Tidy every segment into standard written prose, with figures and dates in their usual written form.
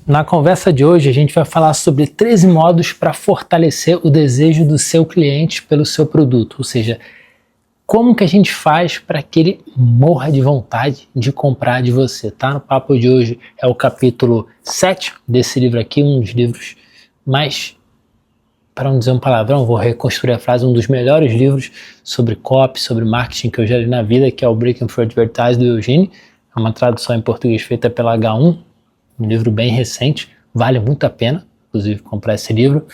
Na conversa de hoje a gente vai falar sobre 13 modos para fortalecer o desejo do seu cliente pelo seu produto, ou seja, como que a gente faz para que ele morra de vontade de comprar de você, tá? No papo de hoje é o capítulo 7 desse livro aqui, um dos livros mais, para não dizer um palavrão, vou reconstruir a frase, um dos melhores livros sobre copy, sobre marketing que eu já li na vida, que é o Breaking Through Advertising do Eugene, é uma tradução em português feita pela H1, um livro bem recente, vale muito a pena, inclusive, comprar esse livro.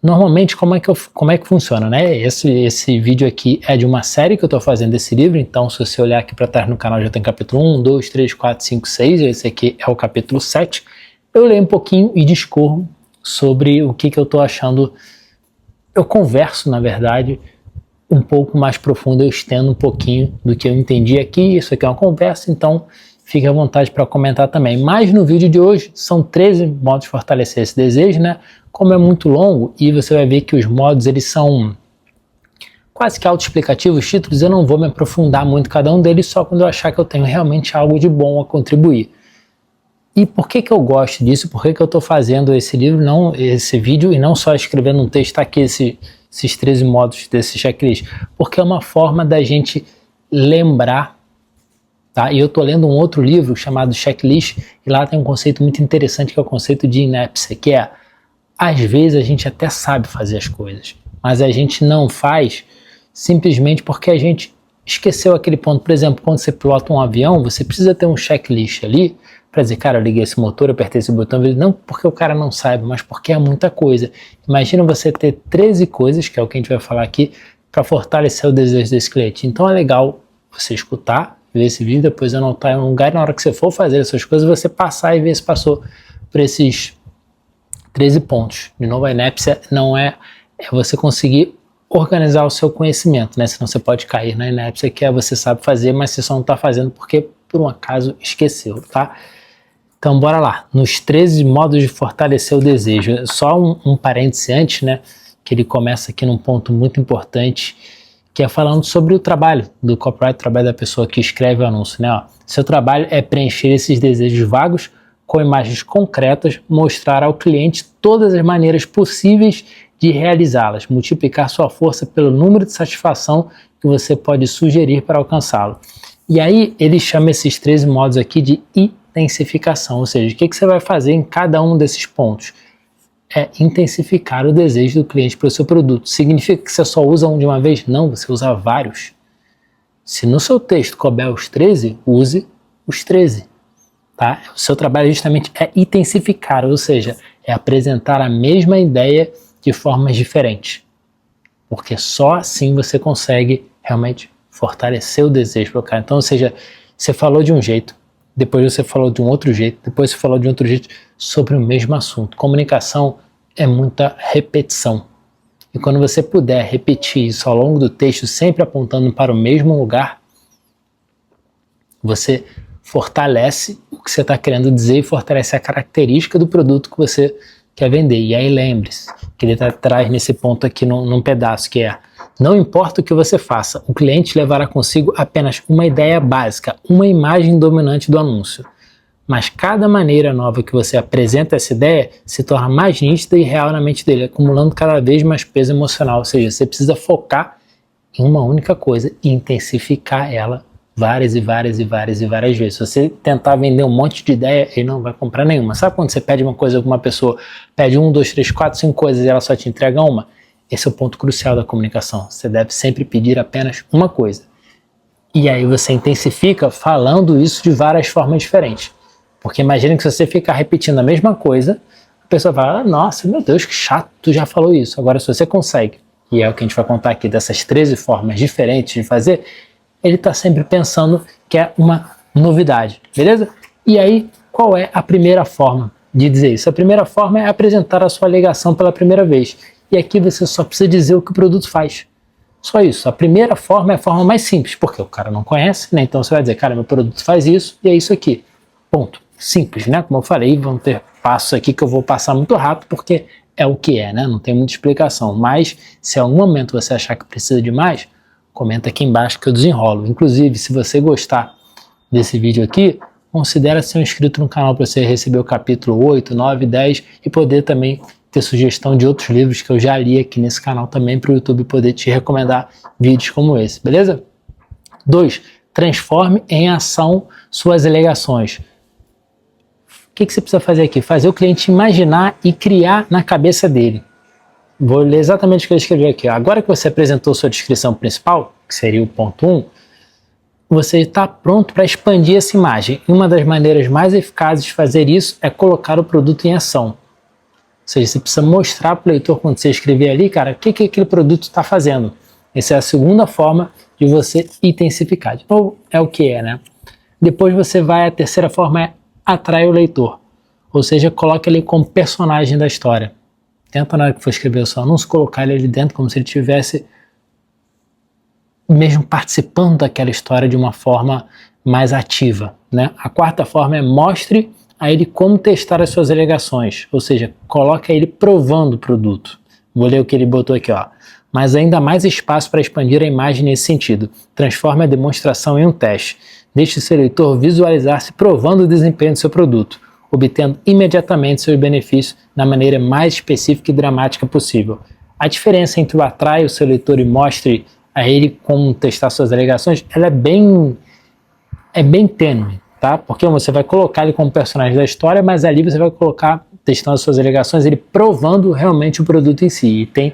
Normalmente, como é que funciona, né? Esse vídeo aqui é de uma série que eu estou fazendo desse livro, então se você olhar aqui para trás no canal já tem capítulo 1, 2, 3, 4, 5, 6, esse aqui é o capítulo 7. Eu leio um pouquinho e discorro sobre o que eu estou achando. Eu converso, na verdade, um pouco mais profundo, eu estendo um pouquinho do que eu entendi aqui, isso aqui é uma conversa, então fique à vontade para comentar também. Mas no vídeo de hoje são 13 modos de fortalecer esse desejo, né? Como é muito longo e você vai ver que os modos eles são quase que autoexplicativos, os títulos, eu não vou me aprofundar muito cada um deles, só quando eu achar que eu tenho realmente algo de bom a contribuir. E por que eu gosto disso? Por que eu estou fazendo esse livro, esse vídeo, e não só escrevendo um texto, tá aqui esses 13 modos desse checklist? Porque é uma forma da gente lembrar. Tá? E eu estou lendo um outro livro chamado Checklist, e lá tem um conceito muito interessante que é o conceito de inépcia, que é, às vezes a gente até sabe fazer as coisas, mas a gente não faz simplesmente porque a gente esqueceu aquele ponto. Por exemplo, quando você pilota um avião, você precisa ter um checklist ali para dizer, cara, eu liguei esse motor, eu apertei esse botão, não porque o cara não saiba, mas porque é muita coisa. Imagina você ter 13 coisas, que é o que a gente vai falar aqui, para fortalecer o desejo desse cliente. Então é legal você escutar, ver esse vídeo, depois anotar em um lugar, e na hora que você for fazer essas coisas, você passar e ver se passou por esses 13 pontos. De novo, a inépcia não é você conseguir organizar o seu conhecimento, né? Senão você pode cair na inépcia, que é você sabe fazer, mas você só não está fazendo porque por um acaso esqueceu, tá? Então bora lá, nos 13 modos de fortalecer o desejo. Só um parêntese antes, né? Que ele começa aqui num ponto muito importante, que é falando sobre o trabalho do copyright, o trabalho da pessoa que escreve o anúncio, né? Ó, seu trabalho é preencher esses desejos vagos com imagens concretas, mostrar ao cliente todas as maneiras possíveis de realizá-las, multiplicar sua força pelo número de satisfação que você pode sugerir para alcançá-lo. E aí ele chama esses 13 modos aqui de intensificação, ou seja, o que você vai fazer em cada um desses pontos? É intensificar o desejo do cliente pelo seu produto. Significa que você só usa um de uma vez? Não, você usa vários. Se no seu texto couber os 13, use os 13. Tá? O seu trabalho justamente é intensificar, ou seja, é apresentar a mesma ideia de formas diferentes. Porque só assim você consegue realmente fortalecer o desejo pelo cara. Então, ou seja, você falou de um jeito, depois você falou de um outro jeito, depois você falou de outro jeito sobre o mesmo assunto. Comunicação é muita repetição. E quando você puder repetir isso ao longo do texto, sempre apontando para o mesmo lugar, você fortalece o que você está querendo dizer e fortalece a característica do produto que você quer vender. E aí lembre-se que ele traz nesse ponto aqui num pedaço, que é: não importa o que você faça, o cliente levará consigo apenas uma ideia básica, uma imagem dominante do anúncio. Mas cada maneira nova que você apresenta essa ideia se torna mais nítida e real na mente dele, acumulando cada vez mais peso emocional. Ou seja, você precisa focar em uma única coisa e intensificar ela várias e várias e várias e várias vezes. Se você tentar vender um monte de ideia, ele não vai comprar nenhuma. Sabe quando você pede uma coisa com uma pessoa, pede 1, 2, 3, 4, 5 coisas e ela só te entrega uma? Esse é o ponto crucial da comunicação. Você deve sempre pedir apenas uma coisa. E aí você intensifica falando isso de várias formas diferentes. Porque imagina que se você ficar repetindo a mesma coisa, a pessoa vai, nossa, meu Deus, que chato, tu já falou isso. Agora, se você consegue, e é o que a gente vai contar aqui, dessas 13 formas diferentes de fazer, ele está sempre pensando que é uma novidade, beleza? E aí, qual é a primeira forma de dizer isso? A primeira forma é apresentar a sua alegação pela primeira vez. E aqui você só precisa dizer o que o produto faz. Só isso. A primeira forma é a forma mais simples, porque o cara não conhece, né? Então você vai dizer, cara, meu produto faz isso e é isso aqui. Ponto. Simples, né? Como eu falei, vão ter passos aqui que eu vou passar muito rápido, porque é o que é, né? Não tem muita explicação. Mas, se em algum momento você achar que precisa de mais, comenta aqui embaixo que eu desenrolo. Inclusive, se você gostar desse vídeo aqui, considera ser inscrito no canal para você receber o capítulo 8, 9, 10 e poder também ter sugestão de outros livros que eu já li aqui nesse canal também, para o YouTube poder te recomendar vídeos como esse, beleza? 2. Transforme em ação suas alegações. O que você precisa fazer aqui? Fazer o cliente imaginar e criar na cabeça dele. Vou ler exatamente o que eu escrevi aqui. Agora que você apresentou sua descrição principal, que seria o ponto 1, você está pronto para expandir essa imagem. E uma das maneiras mais eficazes de fazer isso é colocar o produto em ação. Ou seja, você precisa mostrar para o leitor, quando você escrever ali, cara, o que aquele produto está fazendo. Essa é a segunda forma de você intensificar. De novo, é o que é, né? Depois a terceira forma é atrair o leitor. Ou seja, coloque ele como personagem da história. Tenta, na hora que for escrever o seu anúncio, colocar ele ali dentro como se ele estivesse mesmo participando daquela história de uma forma mais ativa, né? A quarta forma é mostre a ele como testar as suas alegações, ou seja, coloque ele provando o produto. Vou ler o que ele botou aqui, ó. Mas ainda mais espaço para expandir a imagem nesse sentido. Transforme a demonstração em um teste. Deixe seu leitor visualizar-se provando o desempenho do seu produto, obtendo imediatamente seus benefícios da maneira mais específica e dramática possível. A diferença entre o atrai o seu leitor e mostre a ele como testar suas alegações, ela é bem tênue, tá? Porque você vai colocar ele como personagem da história, mas ali você vai colocar, testando as suas alegações, ele provando realmente o produto em si. E tem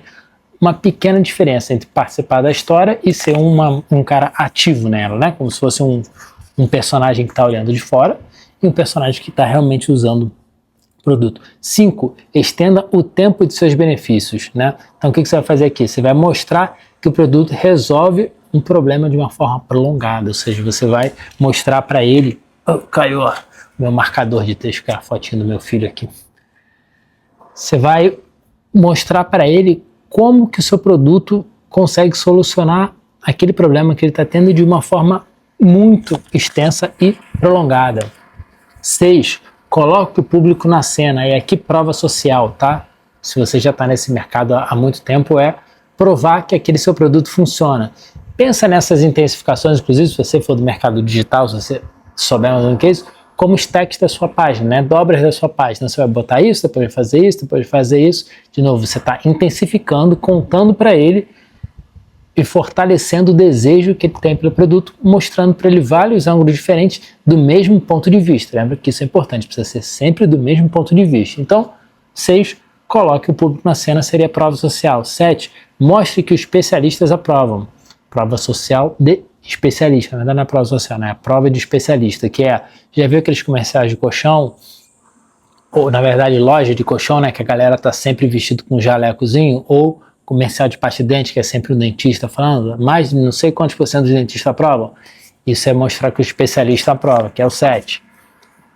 uma pequena diferença entre participar da história e ser um cara ativo nela, né? Como se fosse um personagem que está olhando de fora e um personagem que está realmente usando o produto. 5. Estenda o tempo de seus benefícios, né? Então o que você vai fazer aqui? Você vai mostrar que o produto resolve um problema de uma forma prolongada, ou seja, você vai mostrar para ele... Oh, caiu ó, meu marcador de texto, que é a fotinha do meu filho aqui. Você vai mostrar para ele como que o seu produto consegue solucionar aquele problema que ele está tendo de uma forma muito extensa e prolongada. 6. Coloque o público na cena, e aqui prova social, tá? Se você já está nesse mercado há muito tempo, é provar que aquele seu produto funciona. Pensa nessas intensificações, inclusive se você for do mercado digital, se você souber mais ou menos o que é isso, como stacks da sua página, né? Dobras da sua página. Você vai botar isso, depois vai fazer isso, depois vai fazer isso. De novo, você está intensificando, contando para ele e fortalecendo o desejo que ele tem pelo produto, mostrando para ele vários ângulos diferentes do mesmo ponto de vista. Lembra que isso é importante, precisa ser sempre do mesmo ponto de vista. Então, 6, coloque o público na cena, seria a prova social. 7, mostre que os especialistas aprovam. Prova social de especialista, na verdade não é prova social, né? É a prova de especialista, que é, já viu aqueles comerciais de colchão, ou na verdade loja de colchão, né? Que a galera tá sempre vestido com um jalecozinho, ou comercial de pasta de dente, que é sempre o dentista falando, mais de não sei quantos por cento dos dentistas aprovam. Isso é mostrar que o especialista aprova, que é o 7.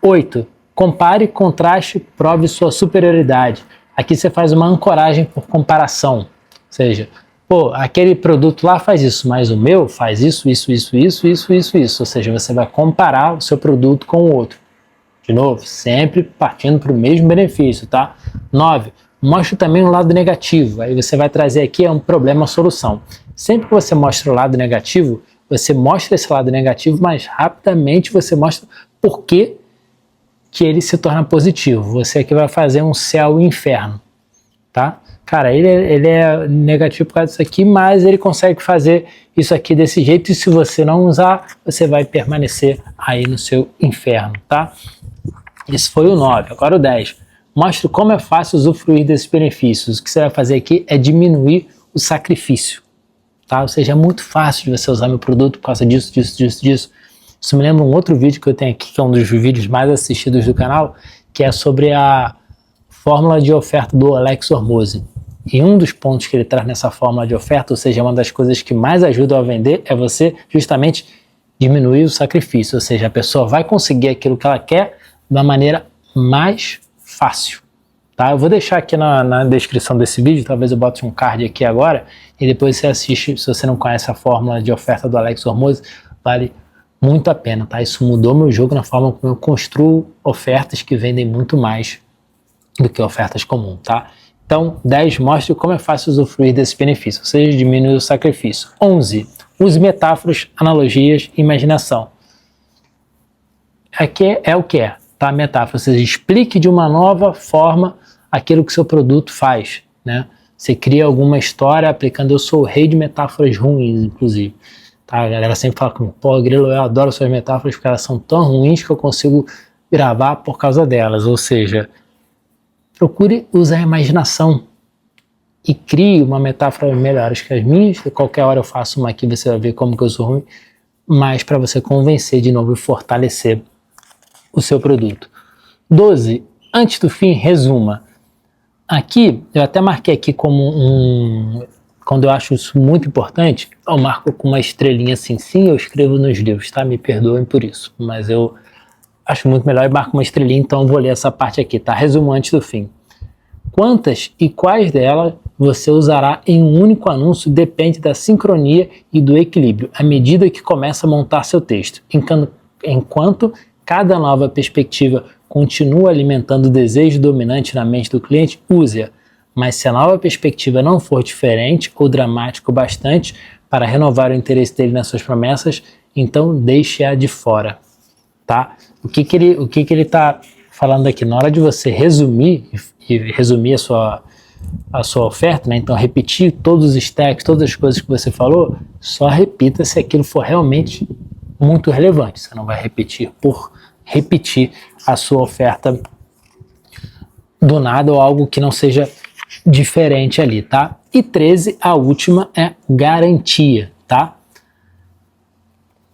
8. Compare, contraste, prove sua superioridade. Aqui você faz uma ancoragem por comparação, ou seja, pô, aquele produto lá faz isso, mas o meu faz isso. Ou seja, você vai comparar o seu produto com o outro. De novo, sempre partindo para o mesmo benefício, tá? 9. Mostre também um lado negativo. Aí você vai trazer aqui um problema, solução. Sempre que você mostra o lado negativo, você mostra esse lado negativo, mas rapidamente você mostra por que ele se torna positivo. Você aqui vai fazer um céu e inferno, tá? Cara, ele é negativo por causa disso aqui, mas ele consegue fazer isso aqui desse jeito, e se você não usar, você vai permanecer aí no seu inferno, tá? Esse foi o 9. Agora o 10. Mostre como é fácil usufruir desses benefícios. O que você vai fazer aqui é diminuir o sacrifício, tá? Ou seja, é muito fácil de você usar meu produto por causa disso. Isso me lembra um outro vídeo que eu tenho aqui, que é um dos vídeos mais assistidos do canal, que é sobre a fórmula de oferta do Alex Hormozi. E um dos pontos que ele traz nessa fórmula de oferta, ou seja, uma das coisas que mais ajudam a vender, é você justamente diminuir o sacrifício. Ou seja, a pessoa vai conseguir aquilo que ela quer de uma maneira mais fácil, tá? Eu vou deixar aqui na descrição desse vídeo, talvez eu bote um card aqui agora, e depois você assiste. Se você não conhece a fórmula de oferta do Alex Hormozi, vale muito a pena, tá? Isso mudou meu jogo na forma como eu construo ofertas que vendem muito mais do que ofertas comuns, tá? Então, 10, mostre como é fácil usufruir desse benefício, ou seja, diminui o sacrifício. 11, use metáforas, analogias e imaginação. aqui é o que é, tá? A metáfora, ou seja, explique de uma nova forma aquilo que o seu produto faz, né? Você cria alguma história aplicando, eu sou o rei de metáforas ruins, inclusive. Tá? A galera sempre fala comigo, pô, Grilo, eu adoro suas metáforas porque elas são tão ruins que eu consigo gravar por causa delas. Ou seja, procure usar a imaginação e crie uma metáfora melhores que as minhas. Qualquer hora eu faço uma aqui, você vai ver como que eu sou ruim, mas para você convencer de novo e fortalecer o seu produto. 12. Antes do fim, resuma. Aqui, eu até marquei aqui como quando eu acho isso muito importante, eu marco com uma estrelinha assim, sim, eu escrevo nos livros, tá? Me perdoem por isso, mas eu acho muito melhor e marco uma estrelinha, então eu vou ler essa parte aqui, tá? Resumo antes do fim. Quantas e quais delas você usará em um único anúncio depende da sincronia e do equilíbrio, à medida que começa a montar seu texto. Enquanto cada nova perspectiva continua alimentando o desejo dominante na mente do cliente, use-a. Mas se a nova perspectiva não for diferente ou dramático bastante para renovar o interesse dele nas suas promessas, então deixe-a de fora. Tá? O que ele está falando aqui? Na hora de você resumir a sua oferta, né? Então repetir todos os stacks, todas as coisas que você falou, só repita se aquilo for realmente muito relevante. Você não vai repetir por repetir a sua oferta do nada ou algo que não seja diferente ali, tá? E 13, a última é garantia, tá?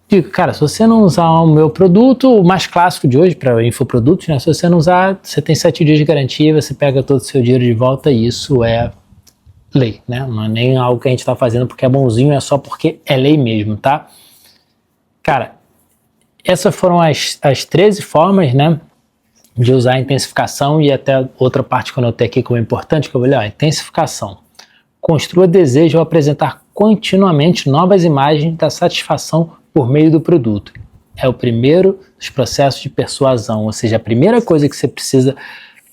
Digo, cara, se você não usar o meu produto, o mais clássico de hoje para infoprodutos, né? Se você não usar, você tem 7 dias de garantia, você pega todo o seu dinheiro de volta e isso é lei, né? Não é nem algo que a gente está fazendo porque é bonzinho, é só porque é lei mesmo, tá? Cara, essas foram as 13 formas, né, de usar a intensificação e até outra parte que eu notei aqui como importante, que eu vou ler, intensificação. Construa desejo ao apresentar continuamente novas imagens da satisfação por meio do produto. É o primeiro dos processos de persuasão, ou seja, a primeira coisa que você precisa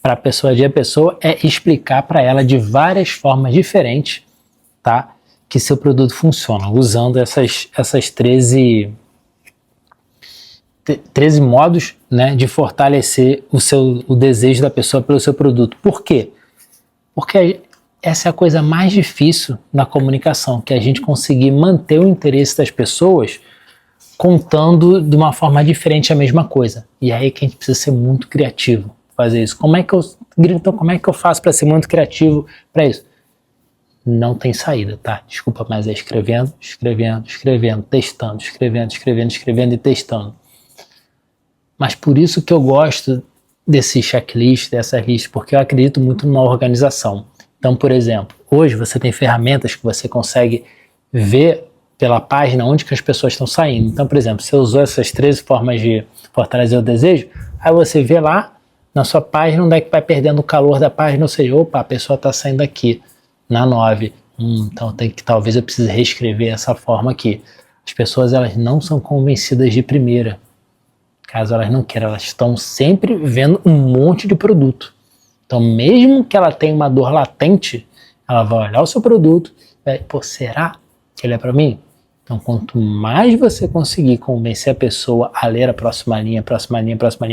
para persuadir a pessoa é explicar para ela de várias formas diferentes, tá, que seu produto funciona, usando essas 13 modos, né, de fortalecer o desejo da pessoa pelo seu produto. Por quê? Porque essa é a coisa mais difícil na comunicação, que é a gente conseguir manter o interesse das pessoas contando de uma forma diferente a mesma coisa. E aí que a gente precisa ser muito criativo para fazer isso. Então, como é que eu faço para ser muito criativo para isso? Não tem saída, tá? Desculpa, mas é escrevendo, testando, escrevendo e testando. Mas por isso que eu gosto desse checklist, dessa lista, porque eu acredito muito numa organização. Então, por exemplo, hoje você tem ferramentas que você consegue ver pela página onde que as pessoas estão saindo. Então, por exemplo, você usou essas 13 formas de fortalecer o desejo, aí você vê lá na sua página onde é que vai perdendo o calor da página, ou seja, opa, a pessoa está saindo aqui na 9. Então talvez eu precise reescrever essa forma aqui. As pessoas, elas não são convencidas de primeira. Caso elas não queiram, elas estão sempre vendo um monte de produto. Então, mesmo que ela tenha uma dor latente, ela vai olhar o seu produto e vai, pô, será que ele é para mim? Então, quanto mais você conseguir convencer a pessoa a ler a próxima linha,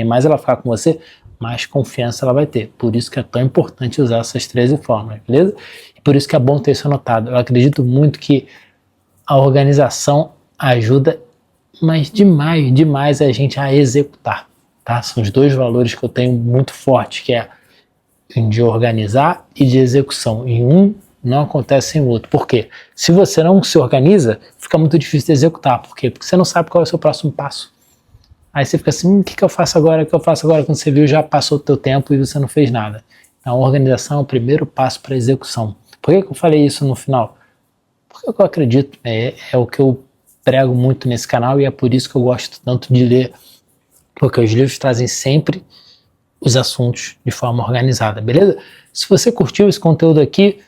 mais ela ficar com você, mais confiança ela vai ter. Por isso que é tão importante usar essas 13 formas, beleza? E por isso que é bom ter isso anotado. Eu acredito muito que a organização ajuda, mas demais a gente a executar, tá? São os dois valores que eu tenho muito forte, que é de organizar e de execução. Em um não acontece sem o outro. Por quê? Se você não se organiza, fica muito difícil de executar. Por quê? Porque você não sabe qual é o seu próximo passo. Aí você fica assim, o que eu faço agora? Quando você viu, já passou o teu tempo e você não fez nada. Então, a organização é o primeiro passo para a execução. Por que eu falei isso no final? Porque eu acredito, é o que eu prego muito nesse canal e é por isso que eu gosto tanto de ler, porque os livros trazem sempre os assuntos de forma organizada, beleza? Se você curtiu esse conteúdo aqui,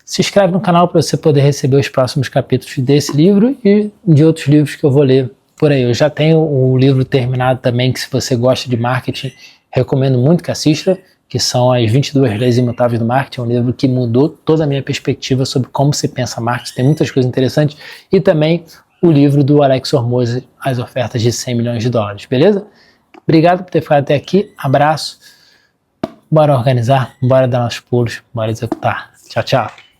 se inscreve no canal para você poder receber os próximos capítulos desse livro e de outros livros que eu vou ler por aí. Eu já tenho o livro terminado também, que se você gosta de marketing, recomendo muito que assista, que são as 22 Leis Imutáveis do Marketing, um livro que mudou toda a minha perspectiva sobre como se pensa marketing, tem muitas coisas interessantes, e também o livro do Alex Hormozi, As Ofertas de $100 milhões, beleza? Obrigado por ter ficado até aqui. Abraço. Bora organizar, bora dar nossos pulos, bora executar. Tchau, tchau.